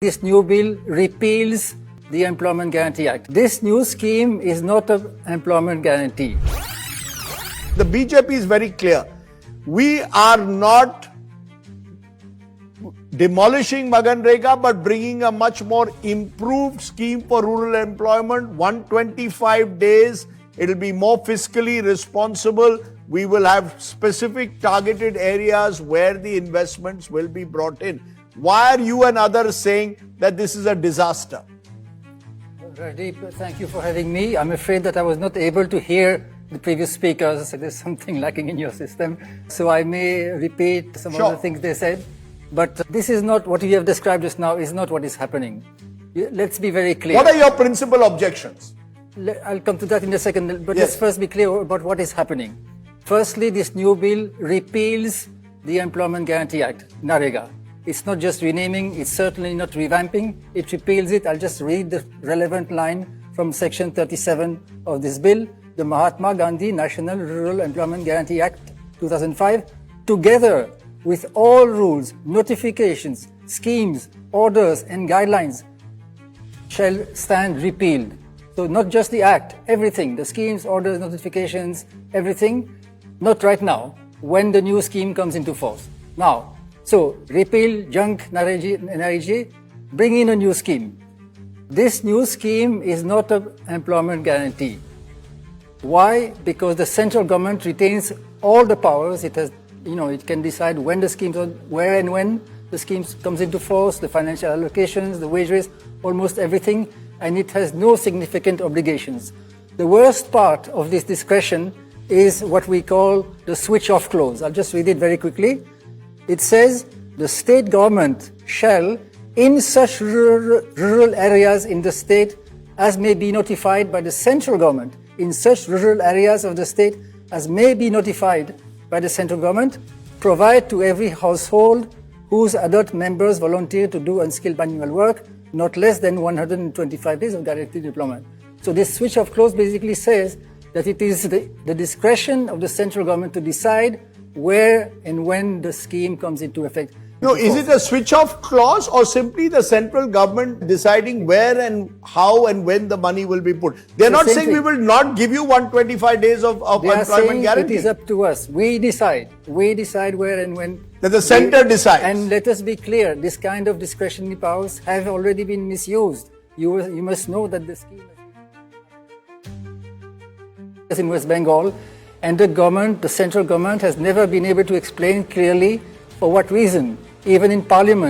This new bill repeals the Employment Guarantee Act. This new scheme is not an employment guarantee. The BJP is very clear. We are not demolishing NREGA, but bringing a much more improved scheme for rural employment. 125 days. It will be more fiscally responsible. We will have specific targeted areas where the investments will be brought in. Why are you and others saying that this is a disaster? Radeep, thank you for having me. I'm afraid that I was not able to hear the previous speakers. There's something lacking in your system. So I may repeat some of the things they said. But this is not what you have described just now, is not what is happening. Let's be very clear. What are your principal objections? I'll come to that in a second, but let's first be clear about what is happening. Firstly, this new bill repeals the Employment Guarantee Act, NREGA. It's not just renaming, it's certainly not revamping, it repeals it. I'll just read the relevant line from section 37 of this bill. The Mahatma Gandhi National Rural Employment Guarantee Act 2005, together with all rules, notifications, schemes, orders and guidelines shall stand repealed. So not just the act, everything, the schemes, orders, notifications, everything, not right now, when the new scheme comes into force. Now, so repeal junk NREGA, bring in a new scheme. This new scheme is not an employment guarantee. Why? Because the central government retains all the powers. It has, it can decide when the schemes, where and when the schemes comes into force, the financial allocations, the wage rates, almost everything, and it has no significant obligations. The worst part of this discretion is what we call the switch-off clause. I'll just read it very quickly. It says, the state government shall, in such rural areas in the state as may be notified by the central government, in such rural areas of the state as may be notified by the central government, provide to every household whose adult members volunteer to do unskilled manual work not less than 125 days of guaranteed employment. So this switch-off clause basically says that it is the discretion of the central government to decide where and when the scheme comes into effect. No, is it a switch-off clause or simply the central government deciding where and how and when the money will be put? They're not saying we will not give you 125 days of employment guarantee. It is up to us. We decide. We decide where and when. That the centre decides. And let us be clear, this kind of discretionary powers have already been misused. You must know that the scheme is in West Bengal, and the central government has never been able to explain clearly for what reason, even in parliament.